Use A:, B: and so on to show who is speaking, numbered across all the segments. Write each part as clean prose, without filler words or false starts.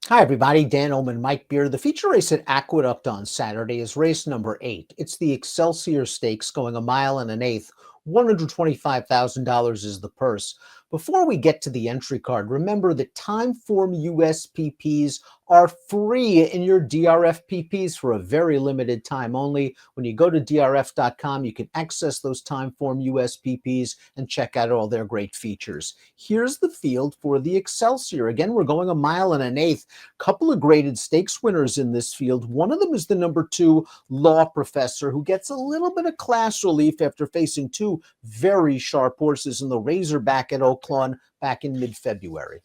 A: Hi, everybody. Dan Illman, Mike Beer. The feature race at Aqueduct on Saturday is race number 8. It's the Excelsior Stakes going a mile and an eighth. $125,000 is the purse. Before we get to the entry card, remember that time form USPPs are free in your DRFPPs for a very limited time only. When you go to DRF.com, you can access those time form USPPs and check out all their great features. Here's the field for the Excelsior. Again, we're going a mile and an eighth. Couple of graded stakes winners in this field. One of them is the number 2 law professor, who gets a little bit of class relief after facing two very sharp horses in the Razorback at Oaklawn back in mid-February.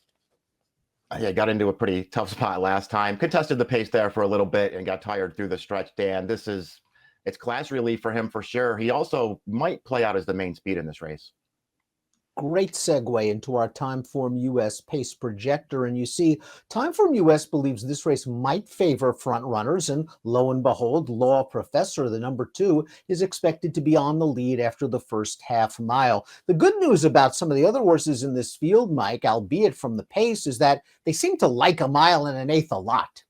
B: Yeah, got into a pretty tough spot last time. Contested the pace there for a little bit and got tired through the stretch, Dan. It's class relief for him for sure. He also might play out as the main speed in this race.
A: Great segue into our Timeform US pace projector. And you see, Timeform US believes this race might favor front runners. And lo and behold, Law Professor, the number 2, is expected to be on the lead after the first half mile. The good news about some of the other horses in this field, Mike, albeit from the pace, is that they seem to like a mile and an eighth a lot.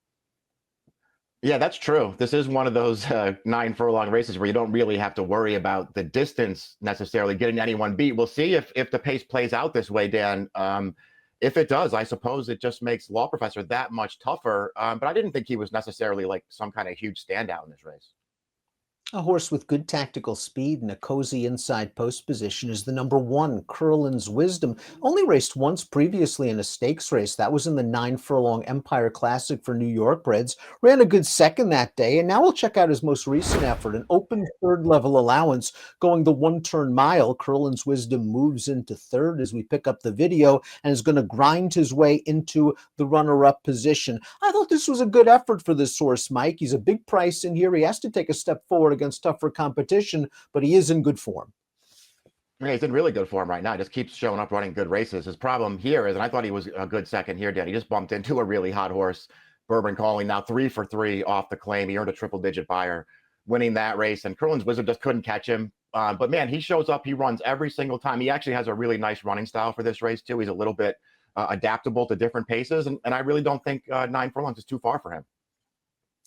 B: Yeah, that's true. This is one of those 9 furlong races where you don't really have to worry about the distance necessarily getting anyone beat. We'll see if the pace plays out this way, Dan. If it does, I suppose it just makes Law Professor that much tougher. But I didn't think he was necessarily like some kind of huge standout in this race.
A: A horse with good tactical speed and a cozy inside post position is the number 1, Curlin's Wisdom. Only raced once previously in a stakes race. That was in the 9 furlong Empire Classic for New York breds. Ran a good second that day, and now we'll check out his most recent effort, an open third level allowance going the 1 turn mile. Curlin's Wisdom moves into third as we pick up the video and is going to grind his way into the runner-up position. I thought this was a good effort for this horse, Mike. He's a big price in here. He has to take a step forward against tougher competition, but he is in good form.
B: Yeah, he's in really good form right now. Just keeps showing up running good races. His problem here is, and I thought he was a good second here, Dan. He just bumped into a really hot horse, Bourbon Calling, now 3 for 3 off the claim. He earned a triple-digit buyer winning that race, and Curlin's Wizard just couldn't catch him. But man, he shows up. He runs every single time. He actually has a really nice running style for this race too. He's a little bit adaptable to different paces, and I really don't think 9 furlongs is too far for him.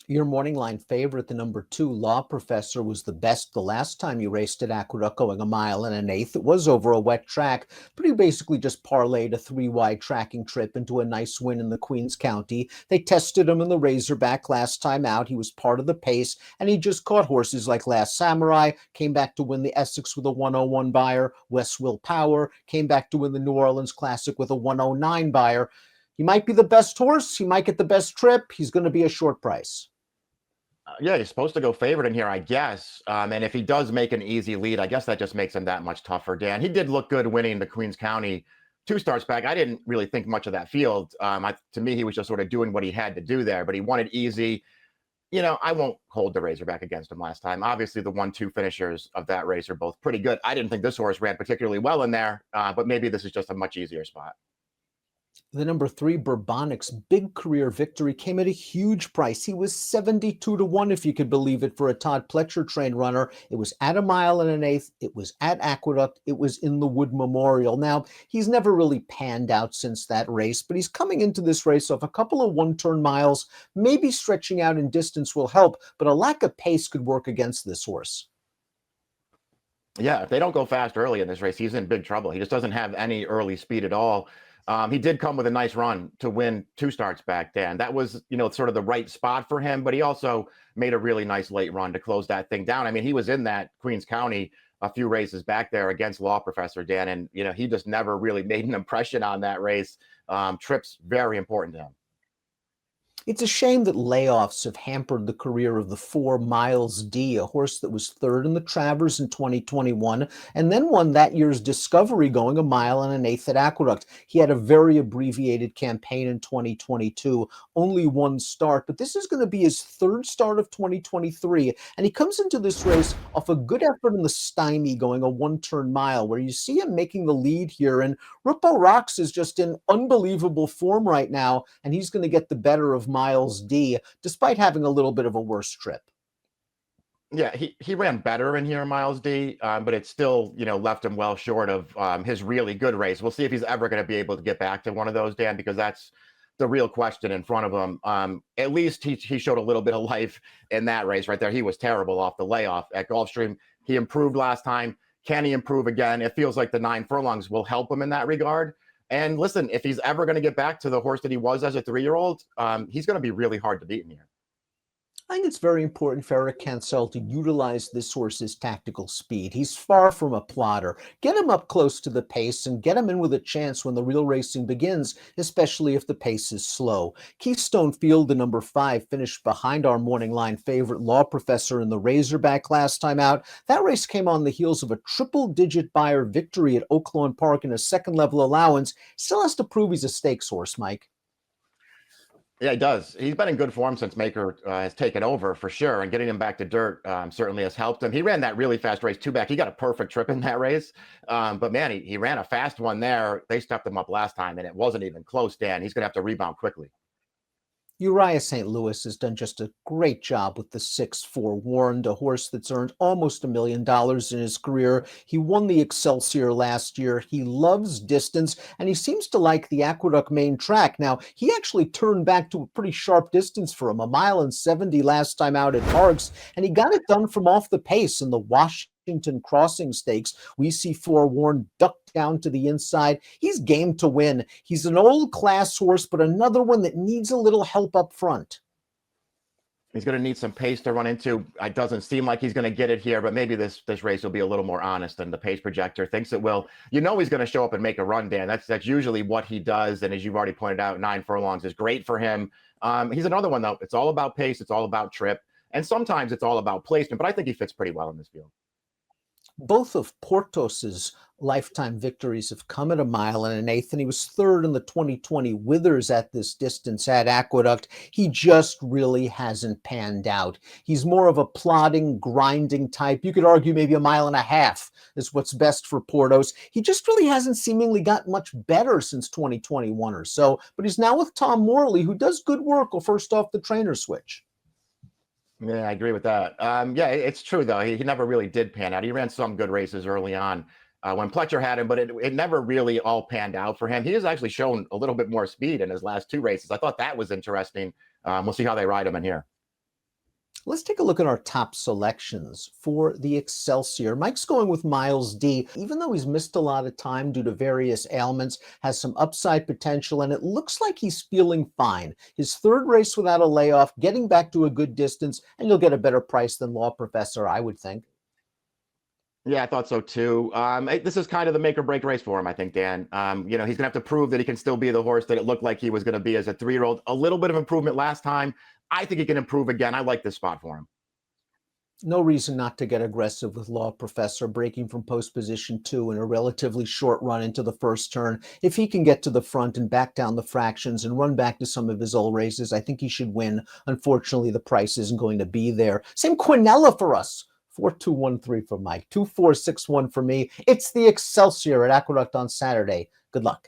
A: Your morning line favorite, the number 2, Law Professor, was the best the last time you raced at Aqueduct, going a mile and an eighth. It was over a wet track, but he basically just parlayed a 3-wide tracking trip into a nice win in the Queens County. They tested him in the Razorback last time out. He was part of the pace, and he just caught horses like Last Samurai, came back to win the Essex with a 101 buyer. West Will Power came back to win the New Orleans Classic with a 109 buyer. He might be the best horse. He might get the best trip. He's going to be a short price.
B: Yeah, he's supposed to go favorite in here, I guess. And if he does make an easy lead, I guess that just makes him that much tougher, Dan. He did look good winning the Queens County 2 starts back. I didn't really think much of that field. To me, he was just sort of doing what he had to do there, but he won it easy. You know, I won't hold the Razorback against him last time. Obviously, the 1-2 finishers of that race are both pretty good. I didn't think this horse ran particularly well in there, but maybe this is just a much easier spot.
A: The number 3, Bourbonic's big career victory came at a huge price. He was 72 to 1, if you could believe it, for a Todd Pletcher trained runner. It was at a mile and an eighth. It was at Aqueduct. It was in the Wood Memorial. Now, he's never really panned out since that race, but he's coming into this race off a couple of 1-turn miles. Maybe stretching out in distance will help, but a lack of pace could work against this horse.
B: Yeah, if they don't go fast early in this race, he's in big trouble. He just doesn't have any early speed at all. He did come with a nice run to win 2 starts back then. That was, sort of the right spot for him, but he also made a really nice late run to close that thing down. I mean, he was in that Queens County a few races back there against Law Professor, Dan, and, he just never really made an impression on that race. Trips very important to him.
A: It's a shame that layoffs have hampered the career of the 4, Miles D, a horse that was third in the Travers in 2021 and then won that year's Discovery going a mile and an eighth at Aqueduct. He had a very abbreviated campaign in 2022, only 1 start, but this is going to be his 3rd start of 2023, and he comes into this race off a good effort in the Stymie going a 1-turn mile, where you see him making the lead here, and Rupo Rocks is just in unbelievable form right now, and he's going to get the better of Miles D, despite having a little bit of a worse trip.
B: Yeah, he ran better in here, Miles D, but it still, left him well short of his really good race. We'll see if he's ever going to be able to get back to one of those, Dan, because that's the real question in front of him. At least he showed a little bit of life in that race right there. He was terrible off the layoff at Gulfstream. He improved last time. Can he improve again? It feels like the 9 furlongs will help him in that regard. And listen, if he's ever going to get back to the horse that he was as a 3-year-old, he's going to be really hard to beat in here.
A: I think it's very important for Eric Cancel to utilize this horse's tactical speed. He's far from a plotter. Get him up close to the pace and get him in with a chance when the real racing begins, especially if the pace is slow. Keystone Field, the number 5, finished behind our morning line favorite Law Professor in the Razorback last time out. That race came on the heels of a triple-digit buyer victory at Oaklawn Park in a second-level allowance. Still has to prove he's a stakes horse, Mike.
B: Yeah, he does. He's been in good form since Maker has taken over for sure, and getting him back to dirt certainly has helped him. He ran that really fast race 2 back. He got a perfect trip in that race, but man, he ran a fast one there. They stepped him up last time, and it wasn't even close. Dan, he's going to have to rebound quickly.
A: Uriah St. Louis has done just a great job with the 6 Forewarned, a horse that's earned almost $1 million in his career. He won the Excelsior last year. He loves distance, and he seems to like the Aqueduct main track. Now, he actually turned back to a pretty sharp distance for him, 1.70 miles last time out at Parks, and he got it done from off the pace in the Washington Crossing Stakes. We see Forewarned duck down to the inside. He's game to win. He's an old class horse, but another one that needs a little help up front.
B: He's going to need some pace to run into. It doesn't seem like he's going to get it here, but maybe this race will be a little more honest than the pace projector thinks it will. You know he's going to show up and make a run, Dan. That's usually what he does, and as you've already pointed out, 9 furlongs is great for him. He's another one, though. It's all about pace. It's all about trip, and sometimes it's all about placement, but I think he fits pretty well in this field.
A: Both of Portos's lifetime victories have come at 1.1 miles, and he was 3rd in the 2020 Withers at this distance at Aqueduct. He just really hasn't panned out. He's more of a plodding, grinding type. You could argue maybe 1.5 miles is what's best for Portos. He just really hasn't seemingly got much better since 2021 or so, but he's now with Tom Morley, who does good work first off the trainer switch.
B: Yeah, I agree with that. Yeah, it's true, though. He never really did pan out. He ran some good races early on when Pletcher had him, but it never really all panned out for him. He has actually shown a little bit more speed in his last 2 races. I thought that was interesting. We'll see how they ride him in here.
A: Let's take a look at our top selections for the Excelsior. Mike's going with Miles D. Even though he's missed a lot of time due to various ailments, has some upside potential, and it looks like he's feeling fine. His 3rd race without a layoff, getting back to a good distance, and you'll get a better price than Law Professor, I would think.
B: Yeah, I thought so too. This is kind of the make or break race for him, I think, Dan. He's going to have to prove that he can still be the horse that it looked like he was going to be as a 3-year-old. A little bit of improvement last time. I think he can improve again. I like this spot for him.
A: No reason not to get aggressive with Law Professor, breaking from post position 2 in a relatively short run into the first turn. If he can get to the front and back down the fractions and run back to some of his old races, I think he should win. Unfortunately, the price isn't going to be there. Same Quinella for us. 4213 for Mike, 2461 for me. It's the Excelsior at Aqueduct on Saturday. Good luck.